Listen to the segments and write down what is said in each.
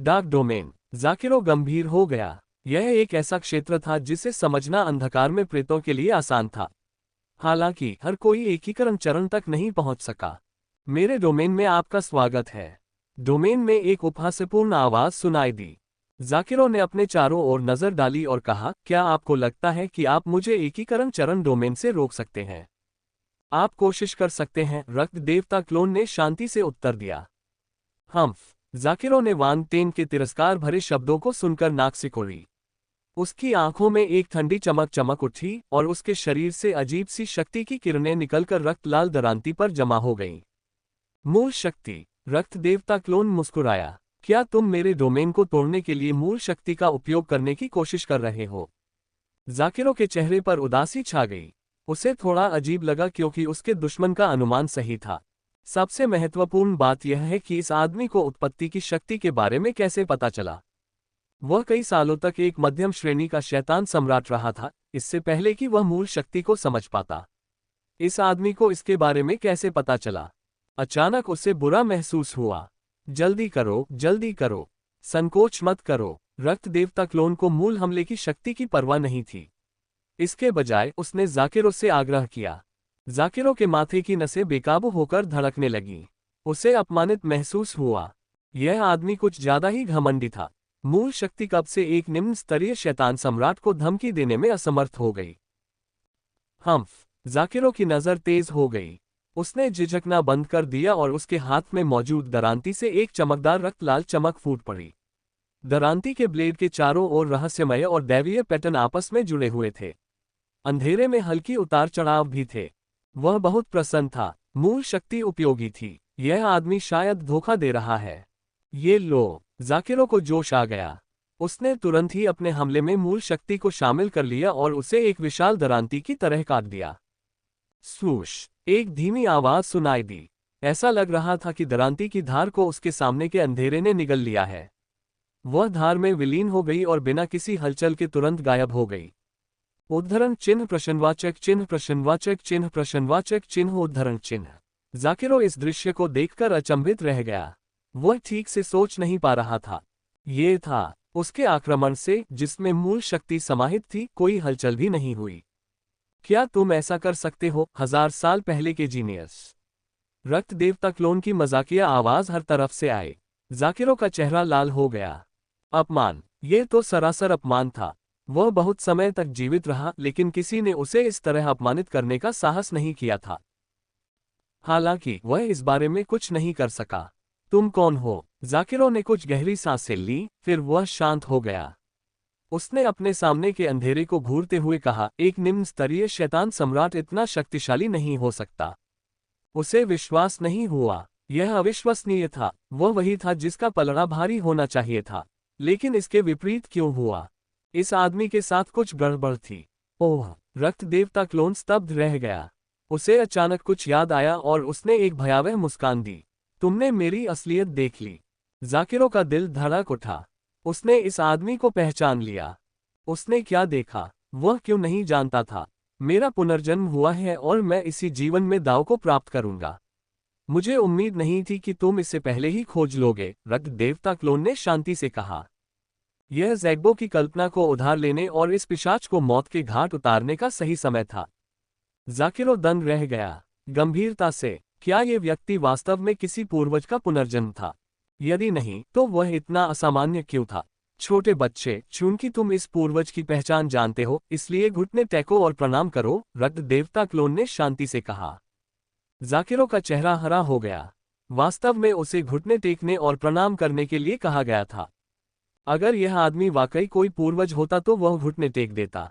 Dark domain. जाकिरो गंभीर हो गया। यह एक ऐसा क्षेत्र था जिसे समझना अंधकार में प्रेतों के लिए आसान था। हालांकि हर कोई एकीकरण चरण तक नहीं पहुंच सका। मेरे डोमेन में आपका स्वागत है। डोमेन में एक उपहासपूर्ण आवाज सुनाई दी। जाकिरो ने अपने चारों ओर नजर डाली और कहा, क्या आपको लगता है कि आप मुझे एकीकरण चरण डोमेन से रोक सकते हैं? आप कोशिश कर सकते हैं, रक्त देवता क्लोन ने शांति से उत्तर दिया। हम्फ। जाकिरो ने वांग टेन के तिरस्कार भरे शब्दों को सुनकर नाक सिकोड़ी। उसकी आंखों में एक ठंडी चमक चमक उठी और उसके शरीर से अजीब सी शक्ति की किरणें निकलकर रक्त लाल दरांती पर जमा हो गईं। मूल शक्ति। रक्त देवता क्लोन मुस्कुराया। क्या तुम मेरे डोमेन को तोड़ने के लिए मूल शक्ति का उपयोग करने की कोशिश कर रहे हो? जाकिरो के चेहरे पर उदासी छा गई। उसे थोड़ा अजीब लगा क्योंकि उसके दुश्मन का अनुमान सही था। सबसे महत्वपूर्ण बात यह है कि इस आदमी को उत्पत्ति की शक्ति के बारे में कैसे पता चला। वह कई सालों तक एक मध्यम श्रेणी का शैतान सम्राट रहा था, इससे पहले कि वह मूल शक्ति को समझ पाता। इस आदमी को इसके बारे में कैसे पता चला? अचानक उसे बुरा महसूस हुआ। जल्दी करो, जल्दी करो, संकोच मत करो। रक्त देवता क्लोन को मूल हमले की शक्ति की परवाह नहीं थी। इसके बजाय उसने जाकिरो से आग्रह किया। जाकिरो के माथे की नसें बेकाबू होकर धड़कने लगीं। उसे अपमानित महसूस हुआ। यह आदमी कुछ ज्यादा ही घमंडी था। मूल शक्ति कब से एक निम्न स्तरीय शैतान सम्राट को धमकी देने में असमर्थ हो गई। हम्फ। जाकिरो की नजर तेज हो गई। उसने झिझकना बंद कर दिया और उसके हाथ में मौजूद दरांती से एक चमकदार रक्त लाल चमक फूट पड़ी। दरांती के ब्लेड के चारों ओर रहस्यमय और दैवीय पैटर्न आपस में जुड़े हुए थे। अंधेरे में हल्की उतार चढ़ाव भी थे। वह बहुत प्रसन्न था। मूल शक्ति उपयोगी थी। यह आदमी शायद धोखा दे रहा है। ये लो। जाकिरो को जोश आ गया। उसने तुरंत ही अपने हमले में मूल शक्ति को शामिल कर लिया और उसे एक विशाल दरांती की तरह काट दिया। स्वूश। एक धीमी आवाज सुनाई दी। ऐसा लग रहा था कि दरांती की धार को उसके सामने के अंधेरे ने निगल लिया है। वह धार में विलीन हो गई और बिना किसी हलचल के तुरंत गायब हो गई। उद्धरण चिन्ह प्रश्नवाचक चिन्ह प्रश्नवाचक चिन्ह प्रश्नवाचक चिन्ह उद्धरण चिन्ह। जाकिरो इस दृश्य को देखकर अचंभित रह गया। वह ठीक से सोच नहीं पा रहा था। ये था। उसके आक्रमण से, जिसमें मूल शक्ति समाहित थी, कोई हलचल भी नहीं हुई। क्या तुम ऐसा कर सकते हो, 1000 साल पहले के जीनियस? रक्त देवता क्लोन की मजाकिया आवाज हर तरफ से आए। जाकिरो का चेहरा लाल हो गया। अपमान। यह तो सरासर अपमान था। वह बहुत समय तक जीवित रहा, लेकिन किसी ने उसे इस तरह अपमानित करने का साहस नहीं किया था। हालांकि वह इस बारे में कुछ नहीं कर सका। तुम कौन हो? जाकिरो ने कुछ गहरी सांसें ली, फिर वह शांत हो गया। उसने अपने सामने के अंधेरे को घूरते हुए कहा, एक निम्न स्तरीय शैतान सम्राट इतना शक्तिशाली नहीं हो सकता। उसे विश्वास नहीं हुआ। यह अविश्वसनीय था। वह वही था जिसका पलड़ा भारी होना चाहिए था। लेकिन इसके विपरीत क्यों हुआ? इस आदमी के साथ कुछ गड़बड़ थी। ओह! रक्त देवता क्लोन स्तब्ध रह गया। उसे अचानक कुछ याद आया और उसने एक भयावह मुस्कान दी। तुमने मेरी असलियत देख ली। जाकिरो का दिल धड़क उठा। उसने इस आदमी को पहचान लिया। उसने क्या देखा? वह क्यों नहीं जानता था? मेरा पुनर्जन्म हुआ है और मैं इसी जीवन में दाव को प्राप्त करूंगा। मुझे उम्मीद नहीं थी कि तुम इससे पहले ही खोज लोगे, रक्त देवता क्लोन ने शांति से कहा। यह ज़ैग्बो की कल्पना को उधार लेने और इस पिशाच को मौत के घाट उतारने का सही समय था। जाकिरो दंग रह गया। गंभीरता से, क्या यह व्यक्ति वास्तव में किसी पूर्वज का पुनर्जन्म था? यदि नहीं, तो वह इतना असामान्य क्यों था? छोटे बच्चे, चूंकि तुम इस पूर्वज की पहचान जानते हो, इसलिए घुटने टेको और प्रणाम करो, रक्त देवता क्लोन ने शांति से कहा। जाकिरो का चेहरा हरा हो गया। वास्तव में उसे घुटने टेकने और प्रणाम करने के लिए कहा गया था। अगर यह आदमी वाकई कोई पूर्वज होता तो वह घुटने टेक देता।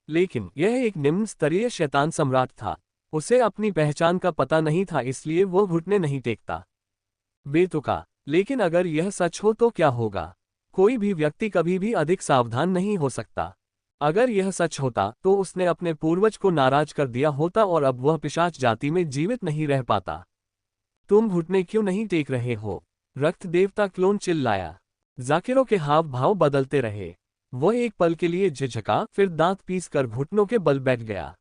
लेकिन यह एक निम्न स्तरीय शैतान सम्राट था। उसे अपनी पहचान का पता नहीं था, इसलिए वह घुटने नहीं टेकता। बेतुका। लेकिन अगर यह सच हो तो क्या होगा? कोई भी व्यक्ति कभी भी अधिक सावधान नहीं हो सकता। अगर यह सच होता तो उसने अपने पूर्वज को नाराज कर दिया होता और अब वह पिशाच जाति में जीवित नहीं रह पाता। तुम घुटने क्यों नहीं टेक रहे हो? रक्त देवता क्लोन चिल्लाया। जाकिरो के हाव भाव बदलते रहे। वह एक पल के लिए झिझका, फिर दांत पीसकर घुटनों के बल बैठ गया।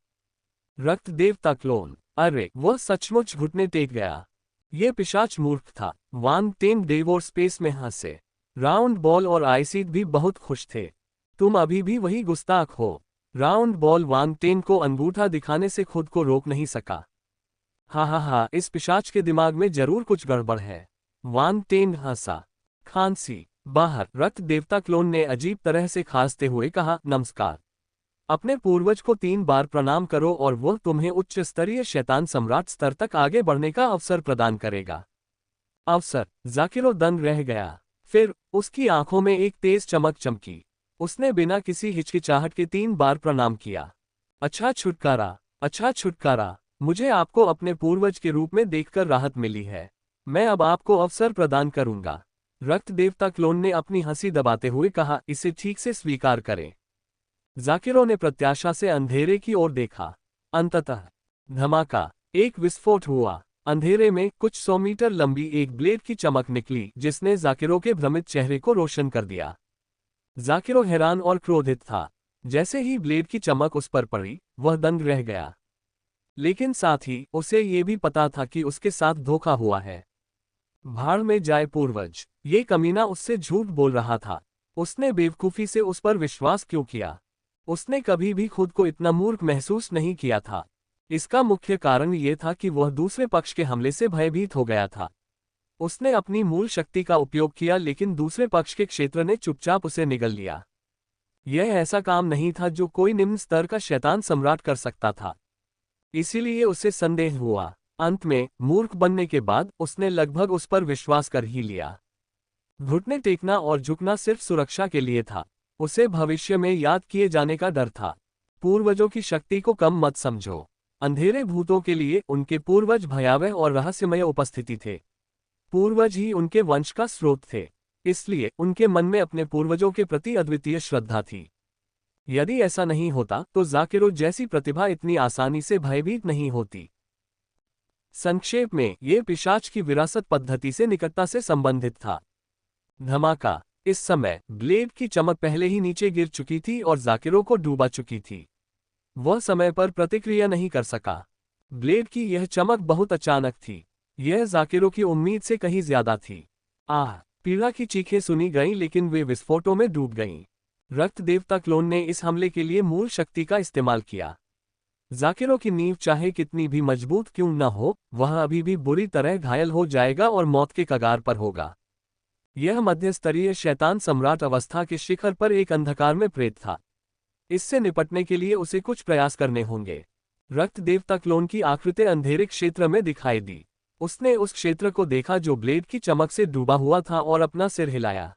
रक्त देवता क्लोन, अरे वह सचमुच घुटने टेक गया। यह पिशाच मूर्ख था। वांग टेन डेवोर स्पेस में हंसे। राउंड बॉल और आइसिड भी बहुत खुश थे। तुम अभी भी वही गुस्ताख हो। राउंड बॉल वांग टेन को अंगूठा दिखाने से खुद को रोक नहीं सका। हा, इस पिशाच के दिमाग में जरूर कुछ गड़बड़ है। वांग टेन हंसा। खांसी। बाहर रक्त देवता क्लोन ने अजीब तरह से खांसते हुए कहा, नमस्कार। अपने पूर्वज को 3 बार प्रणाम करो और वह तुम्हें उच्च स्तरीय शैतान सम्राट स्तर तक आगे बढ़ने का अवसर प्रदान करेगा। अवसर? जाकिरो दंग रह गया। फिर उसकी आंखों में एक तेज चमक चमकी। उसने बिना किसी हिचकिचाहट के 3 बार प्रणाम किया। अच्छा छुटकारा, अच्छा छुटकारा। मुझे आपको अपने पूर्वज के रूप में देखकर राहत मिली है। मैं अब आपको अवसर प्रदान करूंगा। रक्त देवता क्लोन ने अपनी हंसी दबाते हुए कहा, इसे ठीक से स्वीकार करें। जाकिरो ने प्रत्याशा से अंधेरे की ओर देखा। अंततः धमाका, एक विस्फोट हुआ। अंधेरे में कुछ 100 मीटर लंबी एक ब्लेड की चमक निकली जिसने जाकिरो के भ्रमित चेहरे को रोशन कर दिया। जाकिरो हैरान और क्रोधित था। जैसे ही ब्लेड की चमक उस पर पड़ी, वह दंग रह गया। लेकिन साथ ही उसे ये भी पता था कि उसके साथ धोखा हुआ है। भाड़ में जाए पूर्वज, ये कमीना उससे झूठ बोल रहा था। उसने बेवकूफी से उस पर विश्वास क्यों किया? उसने कभी भी खुद को इतना मूर्ख महसूस नहीं किया था। इसका मुख्य कारण ये था कि वह दूसरे पक्ष के हमले से भयभीत हो गया था। उसने अपनी मूल शक्ति का उपयोग किया लेकिन दूसरे पक्ष के क्षेत्र ने चुपचाप उसे निगल लिया। यह ऐसा काम नहीं था जो कोई निम्न स्तर का शैतान सम्राट कर सकता था। इसीलिए उसे संदेह हुआ। अंत में मूर्ख बनने के बाद उसने लगभग उस पर विश्वास कर ही लिया। घुटने टेकना और झुकना सिर्फ सुरक्षा के लिए था। उसे भविष्य में याद किए जाने का डर था। पूर्वजों की शक्ति को कम मत समझो। अंधेरे भूतों के लिए उनके पूर्वज भयावह और रहस्यमय उपस्थिति थे। पूर्वज ही उनके वंश का स्रोत थे। इसलिए उनके मन में अपने पूर्वजों के प्रति अद्वितीय श्रद्धा थी। यदि ऐसा नहीं होता तो जाकिरो जैसी प्रतिभा इतनी आसानी से भयभीत नहीं होती। संक्षेप में, ये पिशाच की विरासत पद्धति से निकटता से संबंधित था। धमाका। इस समय ब्लेड की चमक पहले ही नीचे गिर चुकी थी और जाकिरो को डूबा चुकी थी। वह समय पर प्रतिक्रिया नहीं कर सका। ब्लेड की यह चमक बहुत अचानक थी। यह जाकिरो की उम्मीद से कहीं ज्यादा थी। आह! पीड़ा की चीखें सुनी गईं लेकिन वे विस्फोटों में डूब गईं। रक्त देवता क्लोन ने इस हमले के लिए मूल शक्ति का इस्तेमाल किया। जाकिरो की नींव चाहे कितनी भी मजबूत क्यों न हो, वह अभी भी बुरी तरह घायल हो जाएगा और मौत के कगार पर होगा। यह मध्य स्तरीय शैतान सम्राट अवस्था के शिखर पर एक अंधकार में प्रेत था। इससे निपटने के लिए उसे कुछ प्रयास करने होंगे। रक्त देवता क्लोन की आकृति अंधेरे क्षेत्र में दिखाई दी। उसने उस क्षेत्र को देखा जो ब्लेड की चमक से डूबा हुआ था और अपना सिर हिलाया।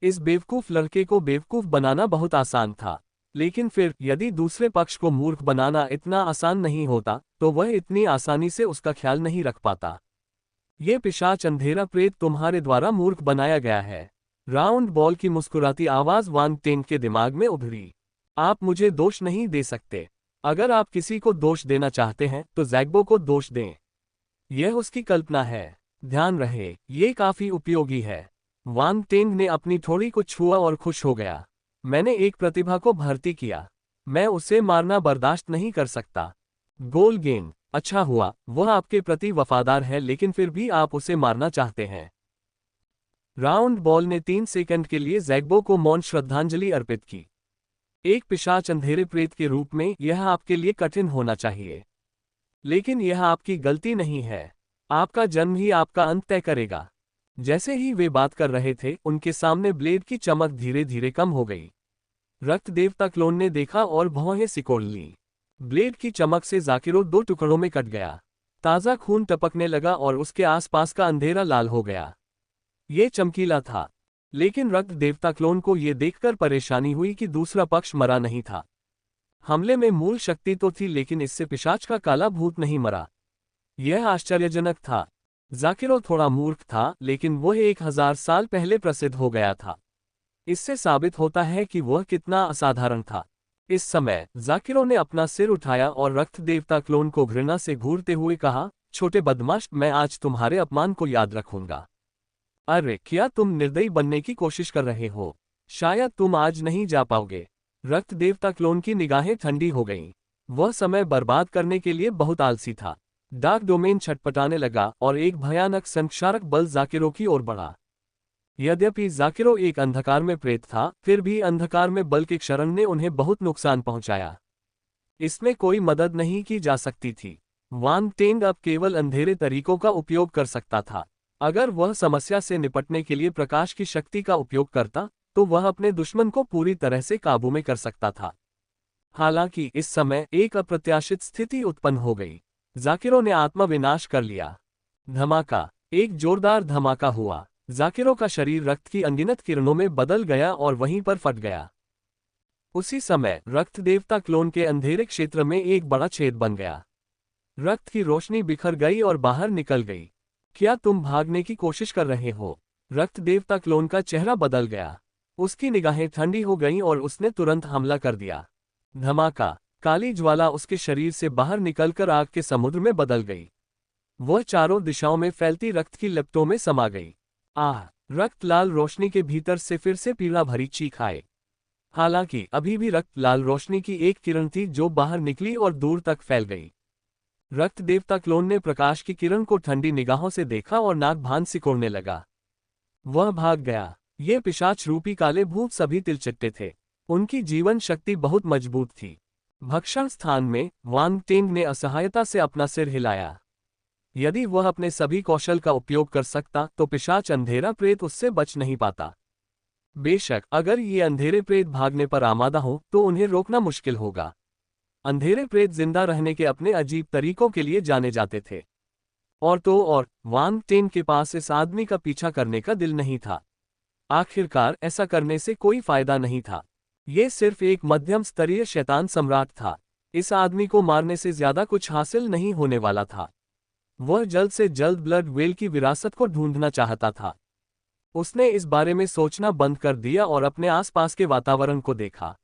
इस बेवकूफ लड़के को बेवकूफ बनाना बहुत आसान था, लेकिन फिर यदि दूसरे पक्ष को मूर्ख बनाना इतना आसान नहीं होता तो वह इतनी आसानी से उसका ख्याल नहीं रख पाता। ये पिशाच अंधेरा प्रेत तुम्हारे द्वारा मूर्ख बनाया गया है। राउंड बॉल की मुस्कुराती आवाज वांग टेंग के दिमाग में उभरी। आप मुझे दोष नहीं दे सकते। अगर आप किसी को दोष देना चाहते हैं तो ज़ैग्बो को दोष दें। यह उसकी कल्पना है। ध्यान रहे, ये काफी उपयोगी है। वांग टेंग ने अपनी थोड़ी को छुआ और खुश हो गया। मैंने एक प्रतिभा को भर्ती किया। मैं उसे मारना बर्दाश्त नहीं कर सकता। गोल गेंद। अच्छा हुआ, वह आपके प्रति वफादार है लेकिन फिर भी आप उसे मारना चाहते हैं। राउंड बॉल ने 3 सेकंड के लिए ज़ैग्बो को मौन श्रद्धांजलि अर्पित की। एक पिशाच अंधेरे प्रेत के रूप में यह आपके लिए कठिन होना चाहिए, लेकिन यह आपकी गलती नहीं है। आपका जन्म ही आपका अंत तय करेगा। जैसे ही वे बात कर रहे थे, उनके सामने ब्लेड की चमक धीरे धीरे कम हो गई। रक्त देवता क्लोन ने देखा और भौहें सिकोड़ ली। ब्लेड की चमक से जाकिरो 2 टुकड़ों में कट गया। ताज़ा खून टपकने लगा और उसके आसपास का अंधेरा लाल हो गया। ये चमकीला था, लेकिन रक्त देवता क्लोन को यह देखकर परेशानी हुई कि दूसरा पक्ष मरा नहीं था। हमले में मूल शक्ति तो थी लेकिन इससे पिशाच का काला भूत नहीं मरा। यह आश्चर्यजनक था। जाकिरो थोड़ा मूर्ख था लेकिन वह 1000 साल पहले प्रसिद्ध हो गया था। इससे साबित होता है कि वह कितना असाधारण था। इस समय जाकिरो ने अपना सिर उठाया और रक्त देवता क्लोन को घृणा से घूरते हुए कहा, छोटे बदमाश, मैं आज तुम्हारे अपमान को याद रखूंगा। अरे क्या तुम निर्दयी बनने की कोशिश कर रहे हो? शायद तुम आज नहीं जा पाओगे। रक्त देवता क्लोन की निगाहें ठंडी हो गईं। वह समय बर्बाद करने के लिए बहुत आलसी था। डार्क डोमेन छटपटाने लगा और एक भयानक संक्षारक बल जाकिरो की ओर बढ़ा। यद्यपि जाकिरो एक अंधकार में प्रेत था, फिर भी अंधकार में बल के क्षरण ने उन्हें बहुत नुकसान पहुंचाया। इसमें कोई मदद नहीं की जा सकती थी। वांग टेंग अब केवल अंधेरे तरीकों का उपयोग कर सकता था। अगर वह समस्या से निपटने के लिए प्रकाश की शक्ति का उपयोग करता, तो वह अपने दुश्मन को पूरी तरह से काबू में कर सकता था। हालांकि इस समय एक अप्रत्याशित स्थिति उत्पन्न हो गई। जाकिरो ने आत्मविनाश कर लिया। धमाका। एक जोरदार धमाका हुआ। जाकिरो का शरीर रक्त की अनगिनत किरणों में बदल गया और वहीं पर फट गया। उसी समय रक्त देवता क्लोन के अंधेरे क्षेत्र में एक बड़ा छेद बन गया। रक्त की रोशनी बिखर गई और बाहर निकल गई। क्या तुम भागने की कोशिश कर रहे हो? रक्त देवता क्लोन का चेहरा बदल गया। उसकी निगाहें ठंडी हो गईं और उसने तुरंत हमला कर दिया। धमाका। काली ज्वाला उसके शरीर से बाहर निकलकर आग के समुद्र में बदल गई। वह चारों दिशाओं में फैलती रक्त की लपटों में समा गई। आह! रक्त लाल रोशनी के भीतर से फिर से पीड़ा भरी चीख आए। हालांकि अभी भी रक्त लाल रोशनी की एक किरण थी जो बाहर निकली और दूर तक फैल गई। रक्त देवता क्लोन ने प्रकाश की किरण को ठंडी निगाहों से देखा और नाक भान सिकोड़ने लगा। वह भाग गया। ये पिशाच रूपी काले भूत सभी तिलचट्टे थे। उनकी जीवन शक्ति बहुत मजबूत थी। भक्षण स्थान में वांग टेंग ने असहायता से अपना सिर हिलाया। यदि वह अपने सभी कौशल का उपयोग कर सकता तो पिशाच अंधेरा प्रेत उससे बच नहीं पाता। बेशक अगर ये अंधेरे प्रेत भागने पर आमादा हो तो उन्हें रोकना मुश्किल होगा। अंधेरे प्रेत जिंदा रहने के अपने अजीब तरीकों के लिए जाने जाते थे। और तो और वांग टेंग के पास इस आदमी का पीछा करने का दिल नहीं था। आखिरकार ऐसा करने से कोई फायदा नहीं था। ये सिर्फ एक मध्यम स्तरीय शैतान सम्राट था। इस आदमी को मारने से ज्यादा कुछ हासिल नहीं होने वाला था। वह जल्द से जल्द ब्लड वेल की विरासत को ढूंढना चाहता था। उसने इस बारे में सोचना बंद कर दिया और अपने आसपास के वातावरण को देखा।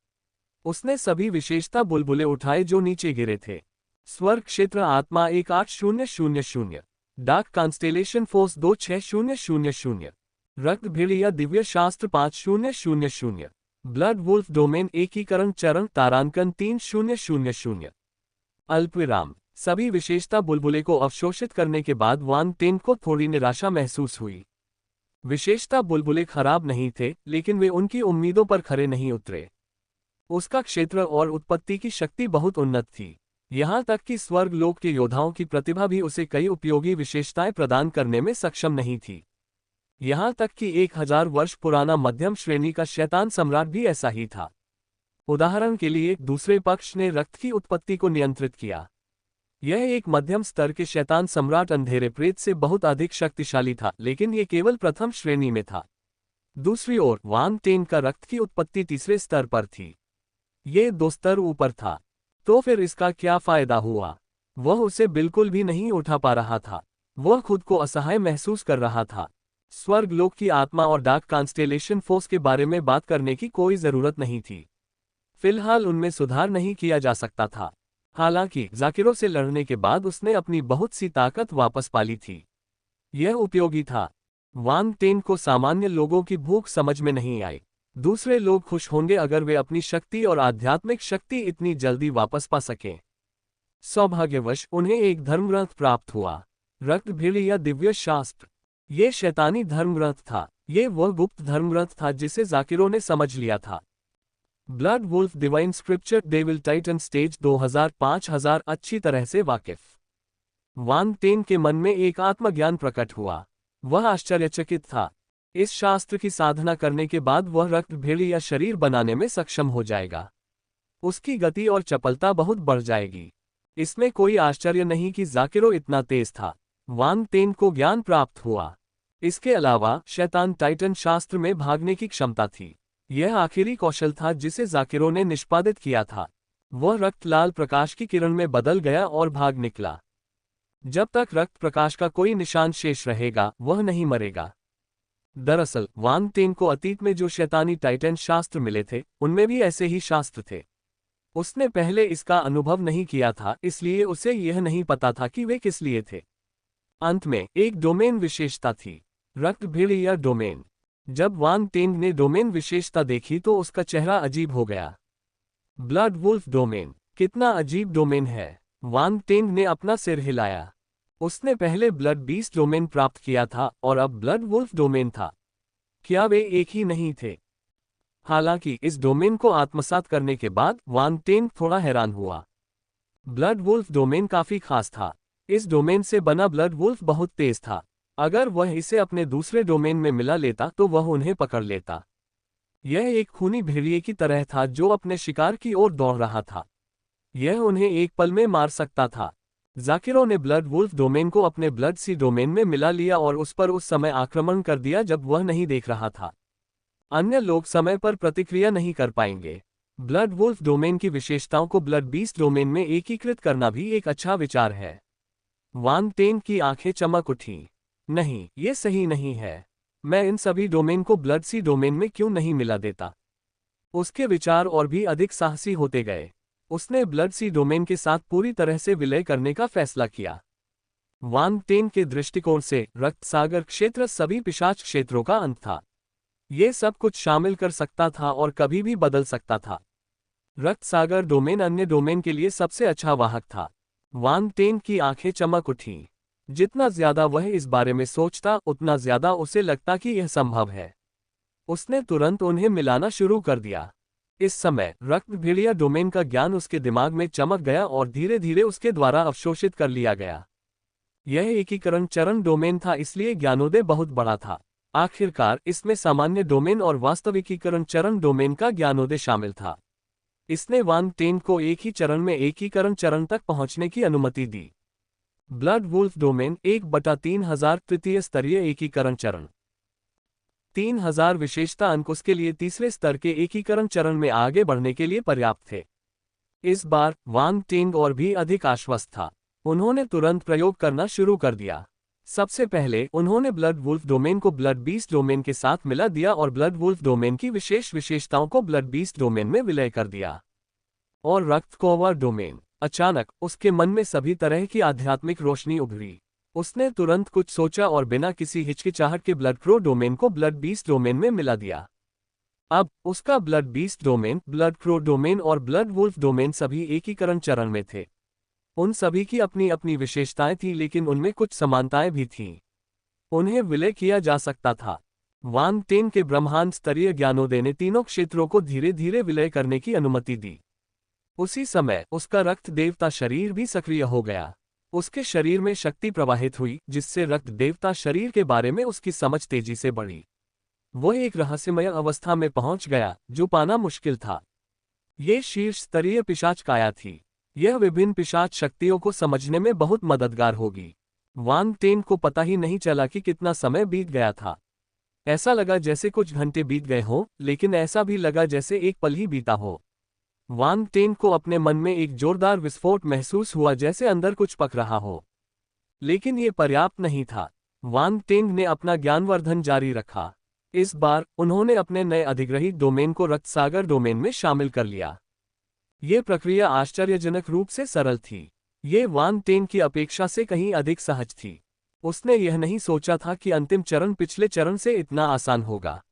उसने सभी विशेषता बुलबुले उठाए जो नीचे गिरे थे। स्वर्ग क्षेत्र आत्मा 18000, डार्क कॉन्स्टेलेशन फोर्स 26000, रक्त भेड़िया दिव्य शास्त्र 5000, ब्लड वुल्फ डोमेन एकीकरण चरण तारांकन 3000। अल्पविराम। सभी विशेषता बुलबुले को अवशोषित करने के बाद वांग टेंग को थोड़ी निराशा महसूस हुई। विशेषता बुलबुले खराब नहीं थे, लेकिन वे उनकी उम्मीदों पर खरे नहीं उतरे। उसका क्षेत्र और उत्पत्ति की शक्ति बहुत उन्नत थी। यहां तक कि स्वर्ग लोक के योद्धाओं की प्रतिभा भी उसे कई उपयोगी विशेषताएं प्रदान करने में सक्षम नहीं थी। यहां तक कि 1000 वर्ष पुराना मध्यम श्रेणी का शैतान सम्राट भी ऐसा ही था। उदाहरण के लिए दूसरे पक्ष ने रक्त की उत्पत्ति को नियंत्रित किया। यह एक मध्यम स्तर के शैतान सम्राट अंधेरे प्रेत से बहुत अधिक शक्तिशाली था, लेकिन यह केवल प्रथम श्रेणी में था। दूसरी ओर वांग टेंग का रक्त की उत्पत्ति तीसरे स्तर पर थी। ये 2 स्तर ऊपर था। तो फिर इसका क्या फायदा हुआ? वह उसे बिल्कुल भी नहीं उठा पा रहा था। वह खुद को असहाय महसूस कर रहा था। स्वर्ग लोक की आत्मा और डार्क कॉन्स्टेलेशन फोर्स के बारे में बात करने की कोई जरूरत नहीं थी। फिलहाल उनमें सुधार नहीं किया जा सकता था। हालांकि जाकिरो से लड़ने के बाद उसने अपनी बहुत सी ताकत वापस पाली थी। यह उपयोगी था। वांग टेंग को सामान्य लोगों की भूख समझ में नहीं आई। दूसरे लोग खुश होंगे अगर वे अपनी शक्ति और आध्यात्मिक शक्ति इतनी जल्दी वापस पा सकें। सौभाग्यवश उन्हें एक धर्मग्रंथ प्राप्त हुआ, रक्त भेड़िया दिव्य शास्त्र। ये शैतानी धर्मग्रंथ था। ये वह गुप्त धर्मग्रंथ था जिसे जाकिरो ने समझ लिया था। Blood wolf divine scripture devil titan stage 2000-5000 अच्छी तरह से वाकिफ। वांग टेंग के मन में एक आत्मज्ञान प्रकट हुआ। वह आश्चर्यचकित था। इस शास्त्र की साधना करने के बाद वह रक्त भेड़िया शरीर बनाने में सक्षम हो जाएगा। उसकी गति और चपलता बहुत बढ़ जाएगी। इसमें कोई आश्चर्य नहीं कि जाकिरो इतना तेज था। वांग टेंग को ज्ञान प्राप्त हुआ। इसके अलावा शैतान टाइटन शास्त्र में भागने की क्षमता थी। यह आखिरी कौशल था जिसे जाकिरो ने निष्पादित किया था। वह रक्त लाल प्रकाश की किरण में बदल गया और भाग निकला। जब तक रक्त प्रकाश का कोई निशान शेष रहेगा, वह नहीं मरेगा। दरअसल वांग टेंग को अतीत में जो शैतानी टाइटन शास्त्र मिले थे, उनमें भी ऐसे ही शास्त्र थे। उसने पहले इसका अनुभव नहीं किया था, इसलिए उसे यह नहीं पता था कि वे किस लिए थे। अंत में एक डोमेन विशेषता थी, रक्त भेड़िया डोमेन। जब वांग टेंग ने डोमेन विशेषता देखी तो उसका चेहरा अजीब हो गया। ब्लड वुल्फ डोमेन, कितना अजीब डोमेन है। वांग टेंग ने अपना सिर हिलाया। उसने पहले ब्लड बीस्ट डोमेन प्राप्त किया था और अब ब्लड वुल्फ डोमेन था। क्या वे एक ही नहीं थे? हालांकि इस डोमेन को आत्मसात करने के बाद वान टेन थोड़ा हैरान हुआ। ब्लड वुल्फ डोमेन काफी खास था। इस डोमेन से बना ब्लड वुल्फ बहुत तेज था। अगर वह इसे अपने दूसरे डोमेन में मिला लेता तो वह उन्हें पकड़ लेता। यह एक खूनी भेड़िए की तरह था जो अपने शिकार की ओर दौड़ रहा था। यह उन्हें एक पल में मार सकता था। जाकिरो ने ब्लड वुल्फ डोमेन को अपने ब्लड सी डोमेन में मिला लिया और उस पर उस समय आक्रमण कर दिया जब वह नहीं देख रहा था। अन्य लोग समय पर प्रतिक्रिया नहीं कर पाएंगे। ब्लड वुल्फ डोमेन की विशेषताओं को ब्लड बीस्ट डोमेन में एकीकृत करना भी एक अच्छा विचार है। वान टेन की आंखें चमक उठीं। नहीं, ये सही नहीं है। मैं इन सभी डोमेन को ब्लड सी डोमेन में क्यों नहीं मिला देता? उसके विचार और भी अधिक साहसी होते गए। उसने ब्लड सी डोमेन के साथ पूरी तरह से विलय करने का फैसला किया। वान टेन के दृष्टिकोण से रक्त सागर क्षेत्र सभी पिशाच क्षेत्रों का अंत था। ये सब कुछ शामिल कर सकता था और कभी भी बदल सकता था। रक्त सागर डोमेन अन्य डोमेन के लिए सबसे अच्छा वाहक था। वान टेन की आंखें चमक उठीं। जितना ज्यादा वह इस बारे में सोचता उतना ज्यादा उसे लगता कि यह संभव है। उसने तुरंत उन्हें मिलाना शुरू कर दिया। इस समय रक्त भेड़िया डोमेन का ज्ञान उसके दिमाग में चमक गया और धीरे धीरे उसके द्वारा अवशोषित कर लिया गया। यह एकीकरण चरण डोमेन था, इसलिए ज्ञानोदय बहुत बड़ा था। आखिरकार इसमें सामान्य डोमेन और वास्तविकीकरण चरण डोमेन का ज्ञानोदय शामिल था। इसने वान टेन को एक ही चरण में एकीकरण चरण तक पहुंचने की अनुमति दी। ब्लड वुल्फ डोमेन 1/3000 तृतीय स्तरीय एकीकरण चरण। 3000 विशेषता अंक उसके लिए तीसरे स्तर के एकीकरण चरण में आगे बढ़ने के लिए पर्याप्त थे। इस बार वान टेंग और भी अधिक आश्वस्त था। उन्होंने तुरंत प्रयोग करना शुरू कर दिया। सबसे पहले उन्होंने ब्लड वुल्फ डोमेन को ब्लड बीस्ट डोमेन के साथ मिला दिया और ब्लड वुल्फ डोमेन की विशेष विशेषताओं को ब्लड बीस्ट डोमेन में विलय कर दिया। और रक्त कोवर डोमेन। अचानक उसके मन में सभी तरह की आध्यात्मिक रोशनी उभरी। उसने तुरंत कुछ सोचा और बिना किसी हिचकिचाहट के ब्लड क्रो डोमेन को ब्लड बीस्ट डोमेन में मिला दिया। अब उसका blood beast domain, blood crow domain और ब्लड वुल्फ डोमेन सभी एकीकरण चरण में थे। उन सभी की अपनी अपनी विशेषताएं थीं, लेकिन उनमें कुछ समानताएं भी थीं। उन्हें विलय किया जा सकता था। वान टेन के ब्रह्मांड स्तरीय ज्ञानोदय ने तीनों क्षेत्रों को धीरे धीरे विलय करने की अनुमति दी। उसी समय उसका रक्त देवता शरीर भी सक्रिय हो गया। उसके शरीर में शक्ति प्रवाहित हुई, जिससे रक्त देवता शरीर के बारे में उसकी समझ तेजी से बढ़ी। वो एक रहस्यमय अवस्था में पहुंच गया जो पाना मुश्किल था। ये शीर्ष स्तरीय पिशाच काया थी। यह विभिन्न पिशाच शक्तियों को समझने में बहुत मददगार होगी। वान टेन को पता ही नहीं चला कि कितना समय बीत गया था। ऐसा लगा जैसे कुछ घंटे बीत गए हों, लेकिन ऐसा भी लगा जैसे एक पल ही बीता हो। वान टेन को अपने मन में एक जोरदार विस्फोट महसूस हुआ, जैसे अंदर कुछ पक रहा हो। लेकिन ये पर्याप्त नहीं था। वान टेन ने अपना ज्ञानवर्धन जारी रखा। इस बार उन्होंने अपने नए अधिग्रहित डोमेन को रक्त सागर डोमेन में शामिल कर लिया। ये प्रक्रिया आश्चर्यजनक रूप से सरल थी। ये वान टेन की अपेक्षा से कहीं अधिक सहज थी। उसने यह नहीं सोचा था कि अंतिम चरण पिछले चरण से इतना आसान होगा।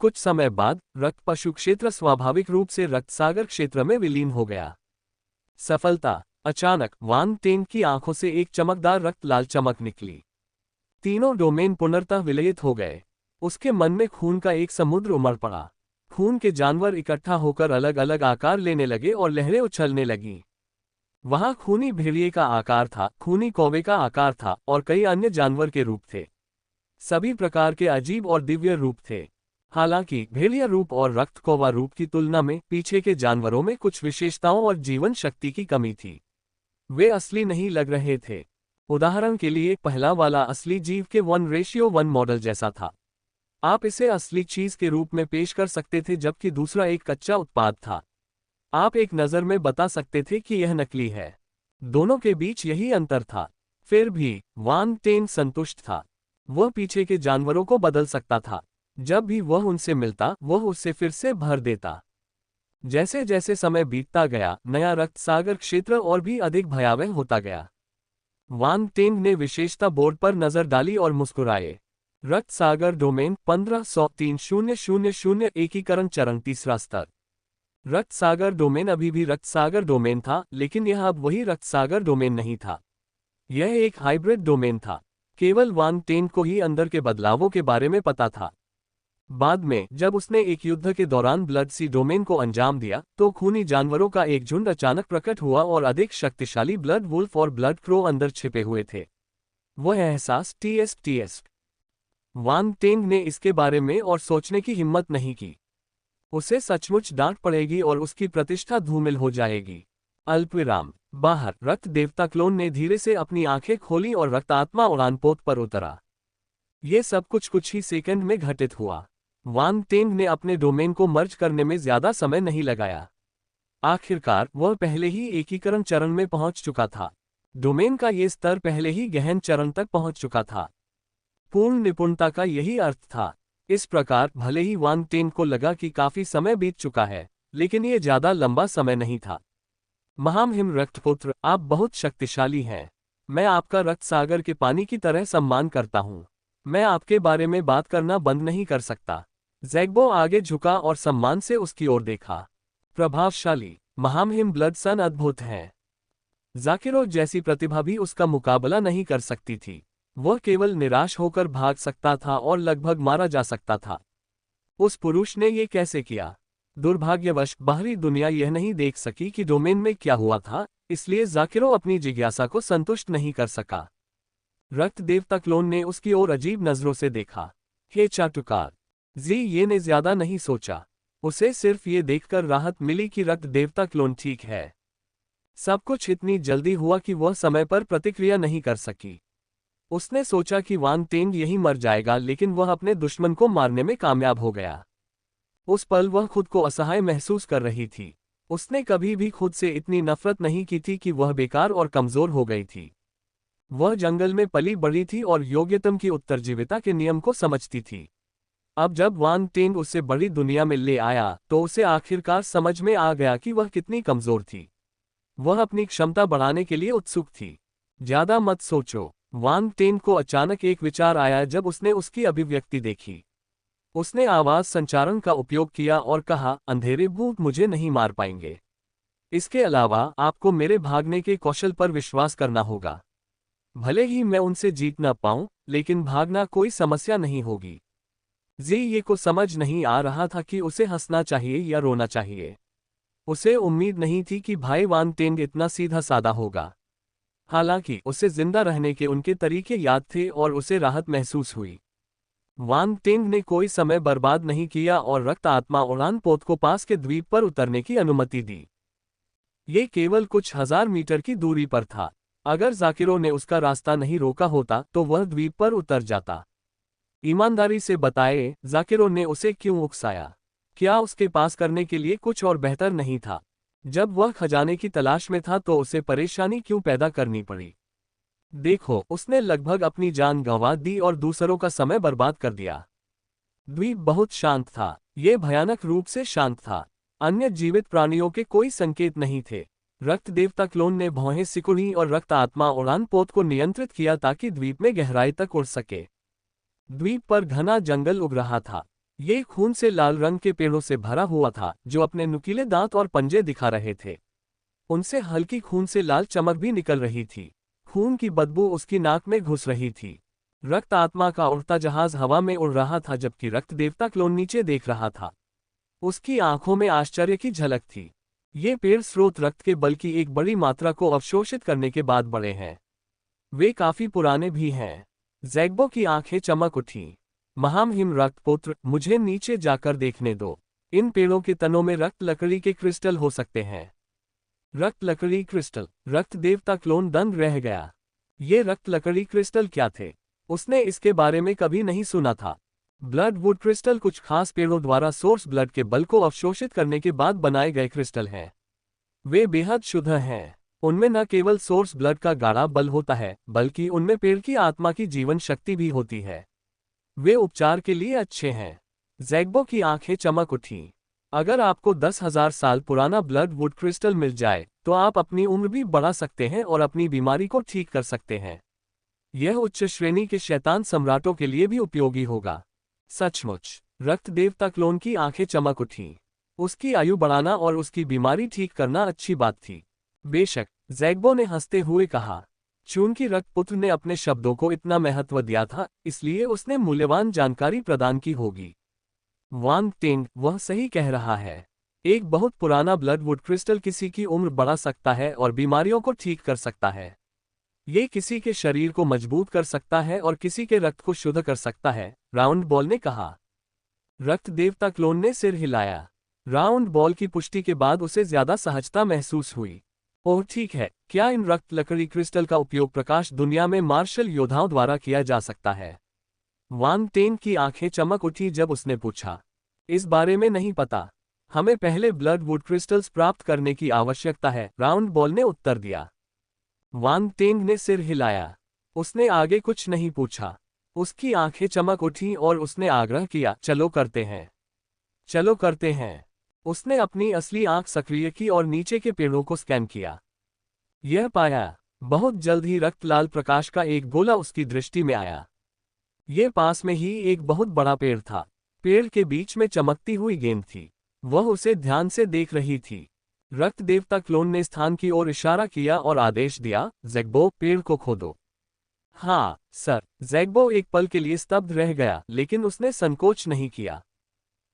कुछ समय बाद रक्त पशु क्षेत्र स्वाभाविक रूप से रक्त सागर क्षेत्र में विलीन हो गया। सफलता। अचानक वान टेन की आंखों से एक चमकदार रक्त लाल चमक निकली। तीनों डोमेन पुनर्तः विलयित हो गए। उसके मन में खून का एक समुद्र उमड़ पड़ा। खून के जानवर इकट्ठा होकर अलग अलग आकार लेने लगे और लहरें उछलने लगीं। वहां खूनी भेड़िए का आकार था, खूनी कौवे का आकार था और कई अन्य जानवर के रूप थे। सभी प्रकार के अजीब और दिव्य रूप थे। हालांकि भेड़िया रूप और रक्त कौवा रूप की तुलना में पीछे के जानवरों में कुछ विशेषताओं और जीवन शक्ति की कमी थी। वे असली नहीं लग रहे थे। उदाहरण के लिए पहला वाला असली जीव के 1:1 मॉडल जैसा था। आप इसे असली चीज के रूप में पेश कर सकते थे, जबकि दूसरा एक कच्चा उत्पाद था। आप एक नज़र में बता सकते थे कि यह नकली है। दोनों के बीच यही अंतर था। फिर भी वान टेन संतुष्ट था। वह पीछे के जानवरों को बदल सकता था। जब भी वह उनसे मिलता, वह उससे फिर से भर देता। जैसे जैसे समय बीतता गया, नया रक्त सागर क्षेत्र और भी अधिक भयावह होता गया। वान टेन ने विशेषता बोर्ड पर नजर डाली और मुस्कुराए। रक्त सागर डोमेन 1503,000 एकीकरण चरण तीसरा स्तर। रक्त सागर डोमेन अभी भी रक्त सागर डोमेन था, लेकिन यह अब वही रक्त सागर डोमेन नहीं था। यह एक हाइब्रिड डोमेन था। केवल वान टेन को ही अंदर के बदलावों के बारे में पता था। बाद में जब उसने एक युद्ध के दौरान ब्लड सी डोमेन को अंजाम दिया तो खूनी जानवरों का एक झुंड अचानक प्रकट हुआ और अधिक शक्तिशाली ब्लड वुल्फ और ब्लड क्रो अंदर छिपे हुए थे। वह एहसास टीएस वान टेंग ने इसके बारे में और सोचने की हिम्मत नहीं की। उसे सचमुच डांट पड़ेगी और उसकी प्रतिष्ठा धूमिल हो जाएगी। अल्पविराम बाहर रक्त देवता क्लोन ने धीरे से अपनी आंखें खोली और रक्त आत्मा उड़ानपोत पर उतरा। ये सब कुछ ही सेकंड में घटित हुआ। वान टेंग ने अपने डोमेन को मर्ज करने में ज्यादा समय नहीं लगाया। आखिरकार वह पहले ही एकीकरण चरण में पहुंच चुका था। डोमेन का ये स्तर पहले ही गहन चरण तक पहुंच चुका था। पूर्ण निपुणता का यही अर्थ था। इस प्रकार भले ही वान टेंग को लगा कि काफी समय बीत चुका है, लेकिन ये ज्यादा लंबा समय नहीं था। महामहिम रक्तपुत्र, आप बहुत शक्तिशाली हैं। मैं आपका रक्त सागर के पानी की तरह सम्मान करता हूँ। मैं आपके बारे में बात करना बंद नहीं कर सकता। ज़ैग्बो आगे झुका और सम्मान से उसकी ओर देखा। प्रभावशाली महामहिम ब्लड सन अद्भुत हैं। ज़ाकिरो जैसी प्रतिभा भी उसका मुकाबला नहीं कर सकती थी। वह केवल निराश होकर भाग सकता था और लगभग मारा जा सकता था। उस पुरुष ने ये कैसे किया? दुर्भाग्यवश बाहरी दुनिया यह नहीं देख सकी कि डोमेन में क्या हुआ था, इसलिए ज़ाकिरो अपनी जिज्ञासा को संतुष्ट नहीं कर सका। रक्त देवता क्लोन ने उसकी ओर अजीब नजरों से देखा। हे चाटुकार ये ने ज्यादा नहीं सोचा। उसे सिर्फ ये देखकर राहत मिली कि रक्त देवता क्लोन ठीक है। सब कुछ इतनी जल्दी हुआ कि वह समय पर प्रतिक्रिया नहीं कर सकी। उसने सोचा कि वान टेंग यही मर जाएगा, लेकिन वह अपने दुश्मन को मारने में कामयाब हो गया। उस पल वह खुद को असहाय महसूस कर रही थी। उसने कभी भी खुद से इतनी नफरत नहीं की थी कि वह बेकार और कमजोर हो गई थी। वह जंगल में पली बड़ी थी और योग्यतम की उत्तरजीविता के नियम को समझती थी। अब जब वान टेंग उसे बड़ी दुनिया में ले आया तो उसे आखिरकार समझ में आ गया कि वह कितनी कमजोर थी। वह अपनी क्षमता बढ़ाने के लिए उत्सुक थी। ज्यादा मत सोचो। वान टेंग को अचानक एक विचार आया जब उसने उसकी अभिव्यक्ति देखी। उसने आवाज संचारण का उपयोग किया और कहा, अंधेरे भूत मुझे नहीं मार पाएंगे। इसके अलावा आपको मेरे भागने के कौशल पर विश्वास करना होगा। भले ही मैं उनसे जीत न पाऊं, लेकिन भागना कोई समस्या नहीं होगी। ये को समझ नहीं आ रहा था कि उसे हंसना चाहिए या रोना चाहिए। उसे उम्मीद नहीं थी कि भाई वान टेंग इतना सीधा साधा होगा। हालांकि उसे जिंदा रहने के उनके तरीके याद थे और उसे राहत महसूस हुई। वान टेंग ने कोई समय बर्बाद नहीं किया और रक्त आत्मा उड़ान पोत को पास के द्वीप पर उतरने की अनुमति दी। ये केवल कुछ हजार मीटर की दूरी पर था। अगर ज़ाकिरो ने उसका रास्ता नहीं रोका होता तो वह द्वीप पर उतर जाता। ईमानदारी से बताए, ज़ाकिरो ने उसे क्यों उकसाया? क्या उसके पास करने के लिए कुछ और बेहतर नहीं था? जब वह खजाने की तलाश में था तो उसे परेशानी क्यों पैदा करनी पड़ी? देखो, उसने लगभग अपनी जान गंवा दी और दूसरों का समय बर्बाद कर दिया। द्वीप बहुत शांत था। ये भयानक रूप से शांत था। अन्य जीवित प्राणियों के कोई संकेत नहीं थे। रक्त देवता क्लोन ने भौहें सिकुड़ी और रक्त आत्मा उड़ान पोत को नियंत्रित किया ताकि द्वीप में गहराई तक उड़ सके। द्वीप पर घना जंगल उग रहा था। ये खून से लाल रंग के पेड़ों से भरा हुआ था जो अपने नुकीले दांत और पंजे दिखा रहे थे। उनसे हल्की खून से लाल चमक भी निकल रही थी। खून की बदबू उसकी नाक में घुस रही थी। रक्त आत्मा का उड़ता जहाज हवा में उड़ रहा था जबकि रक्त देवता क्लोन नीचे देख रहा था। उसकी आंखों में आश्चर्य की झलक थी। ये पेड़ स्रोत रक्त के बल की एक बड़ी मात्रा को अवशोषित करने के बाद बड़े हैं। वे काफी पुराने भी हैं। ज़ैग्बो की आंखें चमक उठीं। महामहिम रक्तपुत्र, मुझे नीचे जाकर देखने दो। इन पेड़ों के तनों में रक्त लकड़ी के क्रिस्टल हो सकते हैं। रक्त लकड़ी क्रिस्टल। रक्त देवता क्लोन दंग रह गया। ये रक्त लकड़ी क्रिस्टल क्या थे? उसने इसके बारे में कभी नहीं सुना था। ब्लड वुड क्रिस्टल कुछ खास पेड़ों द्वारा सोर्स ब्लड के बल को अवशोषित करने के बाद बनाए गए क्रिस्टल हैं। वे बेहद शुद्ध हैं। उनमें न केवल सोर्स ब्लड का गाढ़ा बल होता है, बल्कि उनमें पेड़ की आत्मा की जीवन शक्ति भी होती है। वे उपचार के लिए अच्छे हैं। ज़ैग्बो की आंखें चमक उठीं। अगर आपको 10,000 साल पुराना ब्लड वुड क्रिस्टल मिल जाए तो आप अपनी उम्र भी बढ़ा सकते हैं और अपनी बीमारी को ठीक कर सकते हैं। यह उच्च श्रेणी के शैतान सम्राटों के लिए भी उपयोगी होगा। सचमुच। रक्त देवता क्लोन की आंखें चमक उठीं। उसकी आयु बढ़ाना और उसकी बीमारी ठीक करना अच्छी बात थी। बेशक, ज़ैग्बो ने हंसते हुए कहा। चूंकि रक्तपुत्र ने अपने शब्दों को इतना महत्व दिया था, इसलिए उसने मूल्यवान जानकारी प्रदान की होगी। वांग टिंग, वह सही कह रहा है। एक बहुत पुराना ब्लडवुड क्रिस्टल किसी की उम्र बढ़ा सकता है और बीमारियों को ठीक कर सकता है। ये किसी के शरीर को मजबूत कर सकता है और किसी के रक्त को शुद्ध कर सकता है, राउंड बॉल ने कहा। रक्त देवता क्लोन ने सिर हिलाया। राउंड बॉल की पुष्टि के बाद उसे ज्यादा सहजता महसूस हुई। ओह ठीक है, क्या इन रक्त लकड़ी क्रिस्टल का उपयोग प्रकाश दुनिया में मार्शल योद्धाओं द्वारा किया जा सकता है? वांग टेन की आंखें चमक उठी जब उसने पूछा। इस बारे में नहीं पता। हमें पहले ब्लडवुड क्रिस्टल्स प्राप्त करने की आवश्यकता है, राउंड बॉल ने उत्तर दिया। वांग टेंग ने सिर हिलाया। उसने आगे कुछ नहीं पूछा। उसकी आंखें चमक उठी और उसने आग्रह किया, चलो करते हैं। चलो करते हैं। उसने अपनी असली आंख सक्रिय की और नीचे के पेड़ों को स्कैन किया। यह पाया, बहुत जल्द ही रक्त लाल प्रकाश का एक गोला उसकी दृष्टि में आया। ये पास में ही एक बहुत बड़ा पेड़ था। पेड़ के बीच में चमकती हुई गेंद थी। वह उसे ध्यान से देख रही थी। रक्त देवता क्लोन ने स्थान की ओर इशारा किया और आदेश दिया, ज़ैग्बो, पेड़ को खोदो। हाँ सर। ज़ैग्बो एक पल के लिए स्तब्ध रह गया, लेकिन उसने संकोच नहीं किया।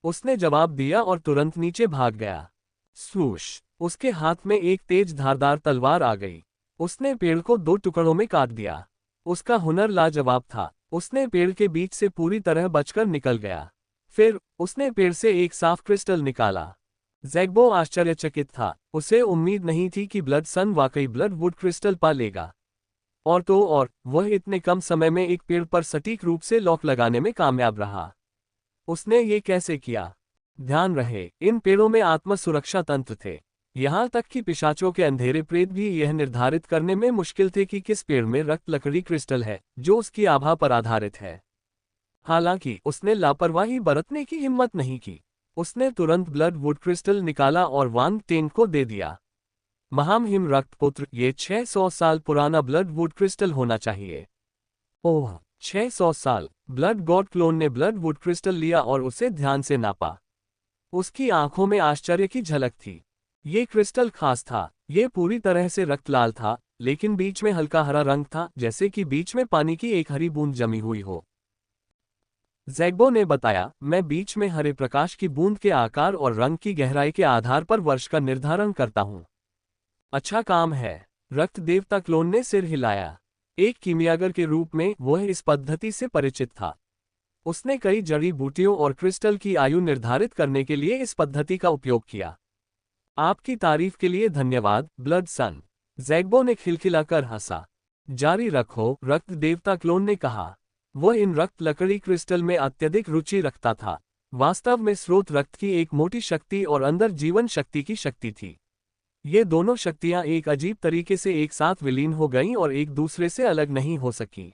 उसने जवाब दिया और तुरंत नीचे भाग गया। स्वूश! उसके हाथ में एक तेज धारदार तलवार आ गई। उसने पेड़ को 2 टुकड़ों में काट दिया। उसका हुनर लाजवाब था। उसने पेड़ के बीच से पूरी तरह बचकर निकल गया। फिर उसने पेड़ से एक साफ क्रिस्टल निकाला। ज़ैग्बो आश्चर्यचकित था। उसे उम्मीद नहीं थी कि ब्लड सन वाकई ब्लडवुड क्रिस्टल पा लेगा। और तो और, वह इतने कम समय में एक पेड़ पर सटीक रूप से लॉक लगाने में कामयाब रहा। उसने ये कैसे किया? ध्यान रहे, इन पेड़ों में आत्म सुरक्षा तंत्र थे। यहाँ तक कि पिशाचों के अंधेरे प्रेत भी यह निर्धारित करने में मुश्किल थे कि किस पेड़ में रक्त लकड़ी क्रिस्टल है, जो उसकी आभा पर आधारित है। हालांकि उसने लापरवाही बरतने की हिम्मत नहीं की। उसने तुरंत ब्लडवुड क्रिस्टल निकाला और वांग टेंग को दे दिया। महामहिम रक्तपुत्र, ये 600 साल पुराना ब्लडवुड क्रिस्टल होना चाहिए। ओह, 600 साल! ब्लड गॉड क्लोन ने ब्लडवुड क्रिस्टल लिया और उसे ध्यान से नापा। उसकी आंखों में आश्चर्य की झलक थी। ये क्रिस्टल खास था। ये पूरी तरह से रक्त लाल था, लेकिन बीच में हल्का हरा रंग था, जैसे कि बीच में पानी की एक हरी बूंद जमी हुई हो। ज़ैग्बो ने बताया, मैं बीच में हरे प्रकाश की बूंद के आकार और रंग की गहराई के आधार पर वर्ष का निर्धारण करता हूँ। अच्छा काम है। रक्त देवता क्लोन ने सिर हिलाया। एक कीमियागर के रूप में वह इस पद्धति से परिचित था। उसने कई जड़ी बूटियों और क्रिस्टल की आयु निर्धारित करने के लिए इस पद्धति का उपयोग किया। आपकी तारीफ के लिए धन्यवाद, ब्लड सन। ज़ैग्बो ने खिलखिलाकर हंसा। जारी रखो, रक्त देवता क्लोन ने कहा। वह इन रक्त लकड़ी क्रिस्टल में अत्यधिक रुचि रखता था। वास्तव में स्रोत रक्त की एक मोटी शक्ति और अंदर जीवन शक्ति की शक्ति थी। ये दोनों शक्तियां एक अजीब तरीके से एक साथ विलीन हो गईं और एक दूसरे से अलग नहीं हो सकी।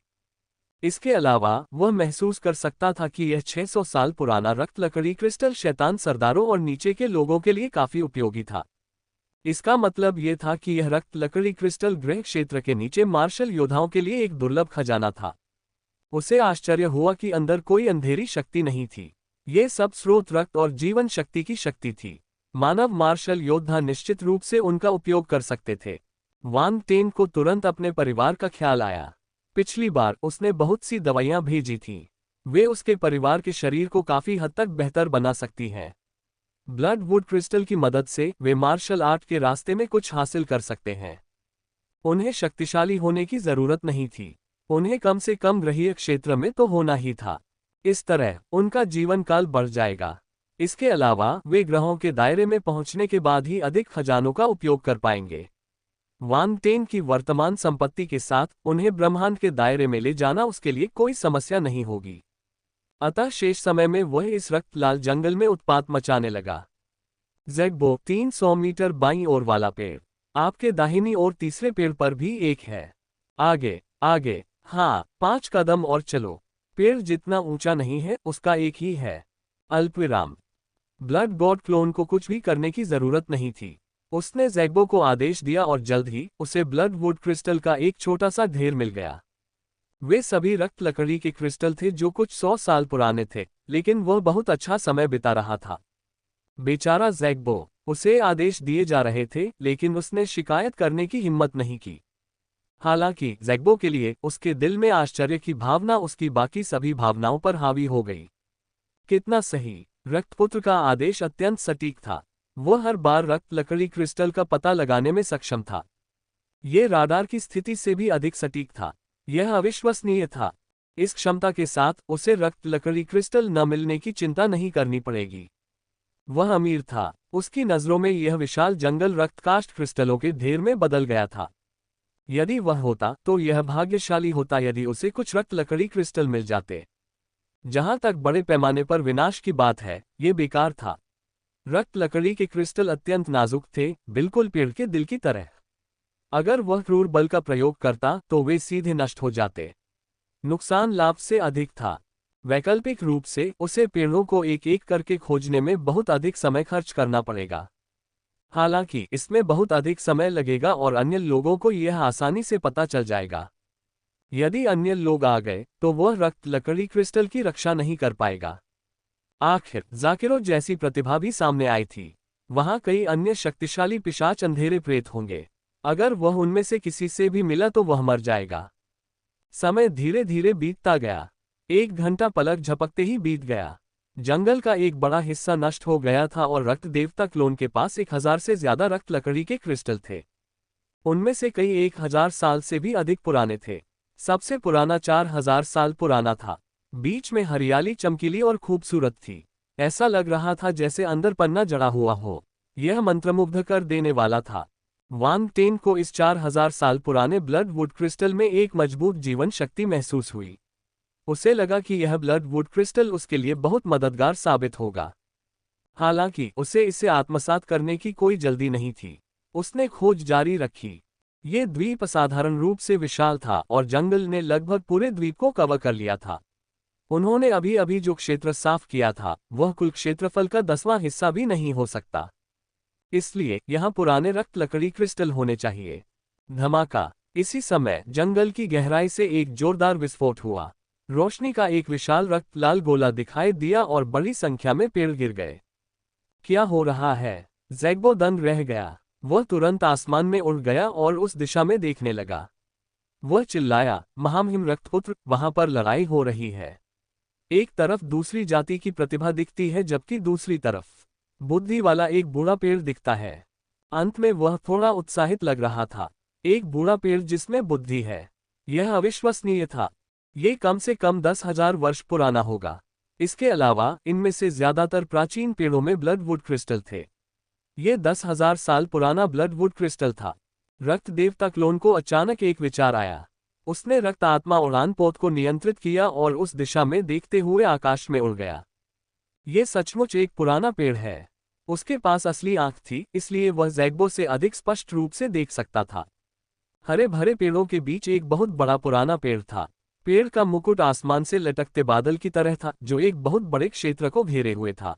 इसके अलावा वह महसूस कर सकता था कि यह 600 साल पुराना रक्त लकड़ी क्रिस्टल शैतान सरदारों और नीचे के लोगों के लिए काफी उपयोगी था। इसका मतलब यह था कि यह रक्त लकड़ी क्रिस्टल ग्रह क्षेत्र के नीचे मार्शल योद्धाओं के लिए एक दुर्लभ खजाना था। उसे आश्चर्य हुआ कि अंदर कोई अंधेरी शक्ति नहीं थी। ये सब स्रोत रक्त और जीवन शक्ति की शक्ति थी। मानव मार्शल योद्धा निश्चित रूप से उनका उपयोग कर सकते थे। वांग टेन को तुरंत अपने परिवार का ख्याल आया। पिछली बार उसने बहुत सी दवाइयां भेजी थीं। वे उसके परिवार के शरीर को काफी हद तक बेहतर बना सकती हैं। ब्लडवुड क्रिस्टल की मदद से वे मार्शल आर्ट के रास्ते में कुछ हासिल कर सकते हैं। उन्हें शक्तिशाली होने की जरूरत नहीं थी। उन्हें कम से कम ग्रहीय क्षेत्र में तो होना ही था। इस तरह उनका जीवन काल बढ़ जाएगा। इसके अलावा वे ग्रहों के दायरे में पहुंचने के बाद ही अधिक खजानों का उपयोग कर पाएंगे। वांग टेन की वर्तमान संपत्ति के साथ उन्हें ब्रह्मांड के दायरे में ले जाना उसके लिए कोई समस्या नहीं होगी। अतः शेष समय में वह इस रक्त लाल जंगल में उत्पात मचाने लगा। ज़ैग्बो, 300 मीटर बाईं ओर वाला पेड़। आपके दाहिनी ओर तीसरे पेड़ पर भी एक है। आगे, आगे, हाँ, 5 कदम और चलो। पेड़ जितना ऊंचा नहीं है, उसका एक ही है। अल्पविराम। ब्लड गॉड क्लोन को कुछ भी करने की जरूरत नहीं थी। उसने ज़ैग्बो को आदेश दिया और जल्द ही उसे ब्लडवुड क्रिस्टल का एक छोटा सा ढेर मिल गया। वे सभी रक्त लकड़ी के क्रिस्टल थे जो कुछ 100 साल पुराने थे, लेकिन वह बहुत अच्छा समय बिता रहा था। बेचारा ज़ैग्बो, उसे आदेश दिए जा रहे थे, लेकिन उसने शिकायत करने की हिम्मत नहीं की। हालांकि ज़ैग्बो के लिए उसके दिल में आश्चर्य की भावना उसकी बाकी सभी भावनाओं पर हावी हो गई। कितना सही! रक्तपुत्र का आदेश अत्यंत सटीक था। वह हर बार रक्त लकड़ी क्रिस्टल का पता लगाने में सक्षम था। यह राडार की स्थिति से भी अधिक सटीक था। यह अविश्वसनीय था। इस क्षमता के साथ उसे रक्त लकड़ी क्रिस्टल न मिलने की चिंता नहीं करनी पड़ेगी। वह अमीर था। उसकी नजरों में यह विशाल जंगल रक्तकाष्ठ क्रिस्टलों के ढेर में बदल गया था। यदि वह होता तो यह भाग्यशाली होता यदि उसे कुछ रक्त लकड़ी क्रिस्टल मिल जाते। जहां तक बड़े पैमाने पर विनाश की बात है, ये बेकार था। रक्त लकड़ी के क्रिस्टल अत्यंत नाजुक थे, बिल्कुल पेड़ के दिल की तरह। अगर वह क्रूर बल का प्रयोग करता तो वे सीधे नष्ट हो जाते। नुकसान लाभ से अधिक था। वैकल्पिक रूप से उसे पेड़ों को एक एक करके खोजने में बहुत अधिक समय खर्च करना पड़ेगा। हालांकि इसमें बहुत अधिक समय लगेगा और अन्य लोगों को यह आसानी से पता चल जाएगा। यदि अन्य लोग आ गए तो वह रक्त लकड़ी क्रिस्टल की रक्षा नहीं कर पाएगा। आखिर जाकिरो जैसी प्रतिभा भी सामने आई थी। वहां कई अन्य शक्तिशाली पिशाच अंधेरे प्रेत होंगे। अगर वह उनमें से किसी से भी मिला तो वह मर जाएगा। समय धीरे धीरे बीतता गया। 1 घंटा पलक झपकते ही बीत गया। जंगल का एक बड़ा हिस्सा नष्ट हो गया था और रक्त देवता क्लोन के पास 1000 से ज्यादा रक्त लकड़ी के क्रिस्टल थे। उनमें से कई 1000 साल से भी अधिक पुराने थे। सबसे पुराना 4000 साल पुराना था। बीच में हरियाली चमकीली और खूबसूरत थी। ऐसा लग रहा था जैसे अंदर पन्ना जड़ा हुआ हो। यह मंत्रमुग्ध कर देने वाला था। वांग टेन को इस 4000 साल पुराने ब्लड वुड क्रिस्टल में एक मजबूत जीवन शक्ति महसूस हुई। उसे लगा कि यह ब्लड वुड क्रिस्टल उसके लिए बहुत मददगार साबित होगा। हालांकि उसे इसे आत्मसात करने की कोई जल्दी नहीं थी। उसने खोज जारी रखी। ये द्वीप असाधारण रूप से विशाल था और जंगल ने लगभग पूरे द्वीप को कवर कर लिया था। उन्होंने अभी अभी जो क्षेत्र साफ किया था वह कुल क्षेत्रफल का 10वां हिस्सा भी नहीं हो सकता। इसलिए यहाँ पुराने रक्त लकड़ी क्रिस्टल होने चाहिए। धमाका। इसी समय जंगल की गहराई से एक जोरदार विस्फोट हुआ। रोशनी का एक विशाल रक्त लाल गोला दिखाई दिया और बड़ी संख्या में पेड़ गिर गए। क्या हो रहा है? ज़ैग्बो दंग रह गया। वह तुरंत आसमान में उड़ गया और उस दिशा में देखने लगा। वह चिल्लाया, महामहिम रक्तपुत्र, वहां पर लड़ाई हो रही है। एक तरफ दूसरी जाति की प्रतिभा दिखती है जबकि दूसरी तरफ बुद्धि वाला एक बूढ़ा पेड़ दिखता है। अंत में वह थोड़ा उत्साहित लग रहा था। एक बूढ़ा पेड़ जिसमें बुद्धि है। यह अविश्वसनीय था। ये कम से कम 10,000 वर्ष पुराना होगा। इसके अलावा इनमें से ज्यादातर प्राचीन पेड़ों में ब्लड वुड क्रिस्टल थे। ये 10,000 साल पुराना ब्लड वुड क्रिस्टल था। रक्त देवता क्लोन को अचानक एक विचार आया। उसने रक्त आत्मा उड़ान पोत को नियंत्रित किया और उस दिशा में देखते हुए आकाश में उड़ गया। ये सचमुच एक पुराना पेड़ है। उसके पास असली आंख थी, इसलिए वह ज़ैग्बो से अधिक स्पष्ट रूप से देख सकता था। हरे भरे पेड़ों के बीच एक बहुत बड़ा पुराना पेड़ था। पेड़ का मुकुट आसमान से लटकते बादल की तरह था जो एक बहुत बड़े क्षेत्र को घेरे हुए था।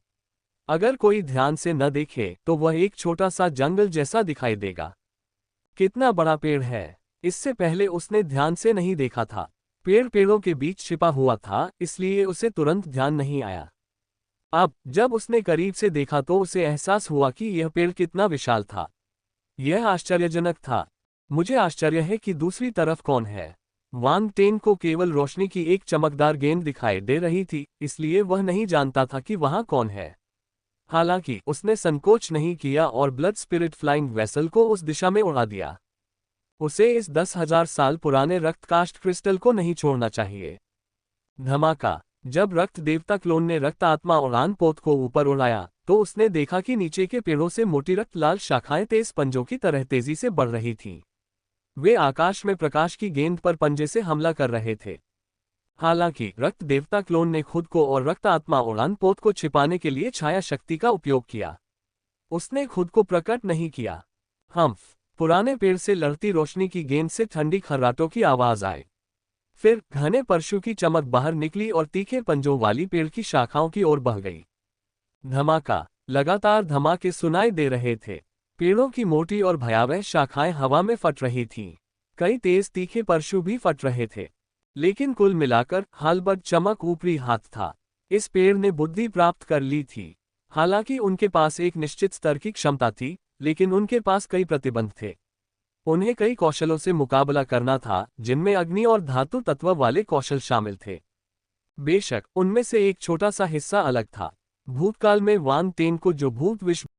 अगर कोई ध्यान से न देखे तो वह एक छोटा सा जंगल जैसा दिखाई देगा। कितना बड़ा पेड़ है, इससे पहले उसने ध्यान से नहीं देखा था। पेड़ पेड़ों के बीच छिपा हुआ था, इसलिए उसे तुरंत ध्यान नहीं आया। अब जब उसने करीब से देखा तो उसे एहसास हुआ कि यह पेड़ कितना विशाल था। यह आश्चर्यजनक था। मुझे आश्चर्य है कि दूसरी तरफ कौन है। वांग टेन को केवल रोशनी की एक चमकदार गेंद दिखाई दे रही थी, इसलिए वह नहीं जानता था कि वहां कौन है। हालांकि उसने संकोच नहीं किया और ब्लड स्पिरिट फ्लाइंग वेसल को उस दिशा में उड़ा दिया। उसे इस 10,000 साल पुराने रक्तकाष्ठ क्रिस्टल को नहीं छोड़ना चाहिए। धमाका। जब रक्त देवता क्लोन ने रक्त आत्मा उड़ान पोत को ऊपर उड़ाया तो उसने देखा कि नीचे के पेड़ों से मोटी रक्त लाल शाखाएं तेज पंजों की तरह तेजी से बढ़ रही थीं। वे आकाश में प्रकाश की गेंद पर पंजे से हमला कर रहे थे। हालांकि रक्त देवता क्लोन ने खुद को और रक्त आत्मा उड़ान पोत को छिपाने के लिए छाया शक्ति का उपयोग किया। उसने खुद को प्रकट नहीं किया। पुराने पेड़ से लड़ती रोशनी की गेंद से ठंडी खर्राटों की आवाज आई। फिर घने परशु की चमक बाहर निकली और तीखे पंजों वाली पेड़ की शाखाओं की ओर बह गई। धमाका। लगातार धमाके सुनाई दे रहे थे। पेड़ों की मोटी और भयावह शाखाएं हवा में फट रही थीं। कई तेज तीखे परशु भी फट रहे थे। लेकिन कुल मिलाकर हालबद चमक ऊपरी हाथ था। इस पेड़ ने बुद्धि प्राप्त कर ली थी। हालांकि उनके पास एक निश्चित स्तर की क्षमता थी, लेकिन उनके पास कई प्रतिबंध थे। उन्हें कई कौशलों से मुकाबला करना था, जिनमें अग्नि और धातु तत्व वाले कौशल शामिल थे। बेशक उनमें से एक छोटा सा हिस्सा अलग था। भूतकाल में वान तेन को जो भूत विश्व